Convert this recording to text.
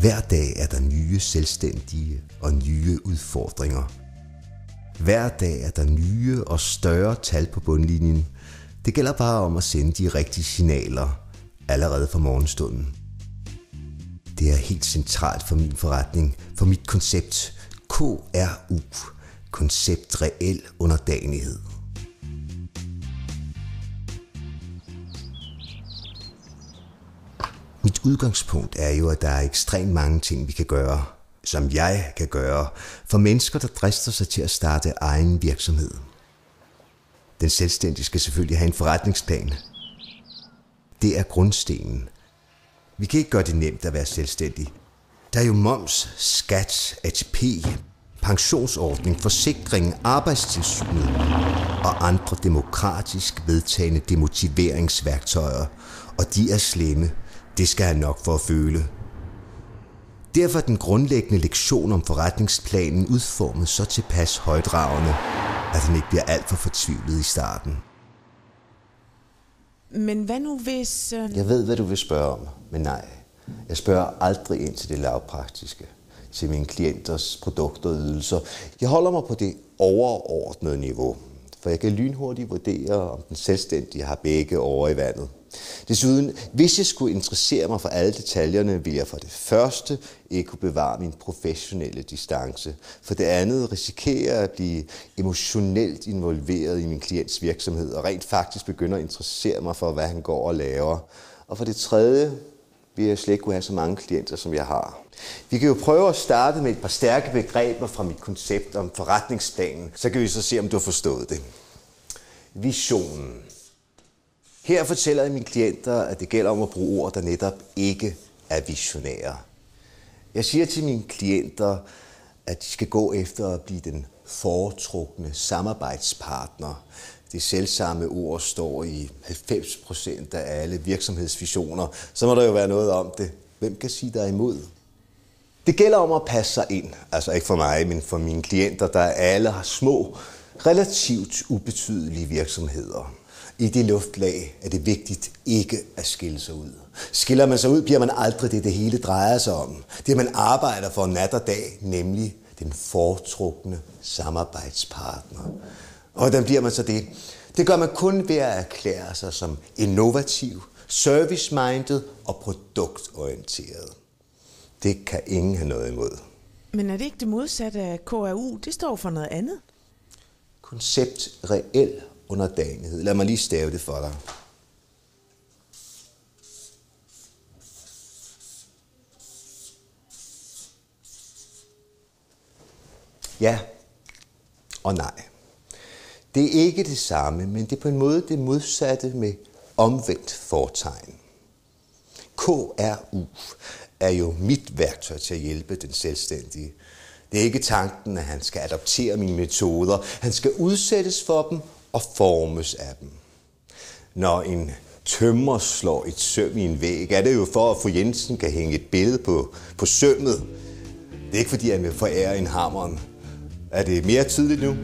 Hver dag er der nye selvstændige og nye udfordringer. Hver dag er der nye og større tal på bundlinjen. Det gælder bare om at sende de rigtige signaler allerede fra morgenstunden. Det er helt centralt for min forretning, for mit koncept KRU, koncept reel underdanighed. Mit udgangspunkt er jo, at der er ekstremt mange ting, vi kan gøre, som jeg kan gøre, for mennesker, der drister sig til at starte egen virksomhed. Den selvstændige skal selvfølgelig have en forretningsplan. Det er grundstenen. Vi kan ikke gøre det nemt at være selvstændig. Der er jo moms, skat, ATP, pensionsordning, forsikring, arbejdstilsynet og andre demokratisk vedtagne demotiveringsværktøjer, og de er slemme. Det skal han nok for at føle. Derfor er den grundlæggende lektion om forretningsplanen udformet så tilpas højdragende, at han ikke bliver alt for fortvivlet i starten. Men hvad nu hvis... Jeg ved, hvad du vil spørge om, men nej. Jeg spørger aldrig ind til det lavpraktiske, til mine klienters produkter og ydelser. Jeg holder mig på det overordnede niveau, for jeg kan lynhurtigt vurdere, om den selvstændige har begge over i vandet. Desuden, hvis jeg skulle interessere mig for alle detaljerne, ville jeg for det første ikke kunne bevare min professionelle distance. For det andet risikerer jeg at blive emotionelt involveret i min klients virksomhed og rent faktisk begynde at interessere mig for, hvad han går og laver. Og for det tredje vil jeg slet ikke kunne have så mange klienter, som jeg har. Vi kan jo prøve at starte med et par stærke begreber fra mit koncept om forretningsplanen. Så kan vi så se, om du har forstået det. Visionen. Her fortæller jeg mine klienter, at det gælder om at bruge ord, der netop ikke er visionære. Jeg siger til mine klienter, at de skal gå efter at blive den foretrukne samarbejdspartner. Det selvsamme ord står i 90% af alle virksomhedsvisioner. Så må der jo være noget om det. Hvem kan sige dig imod? Det gælder om at passe sig ind. Altså ikke for mig, men for mine klienter, der alle har små, relativt ubetydelige virksomheder. I det luftlag er det vigtigt ikke at skille sig ud. Skiller man sig ud, bliver man aldrig det hele drejer sig om. Det man arbejder for nat og dag, nemlig den foretrukne samarbejdspartner. Og hvordan bliver man så det? Det gør man kun ved at erklære sig som innovativ, service-minded og produktorienteret. Det kan ingen have noget imod. Men er det ikke det modsatte af KRU? Det står for noget andet. Koncept reel underdanighed. Lad mig lige stave det for dig. Ja og nej. Det er ikke det samme, men det er på en måde det modsatte med omvendt fortegn. KRU er jo mit værktøj til at hjælpe den selvstændige. Det er ikke tanken, at han skal adoptere mine metoder. Han skal udsættes for dem og formes af dem. Når en tømrer slår et søm i en væg, er det jo for, at fru Jensen kan hænge et billede på sømmet. Det er ikke fordi, han vil forære en hammeren. Er det mere tydeligt nu?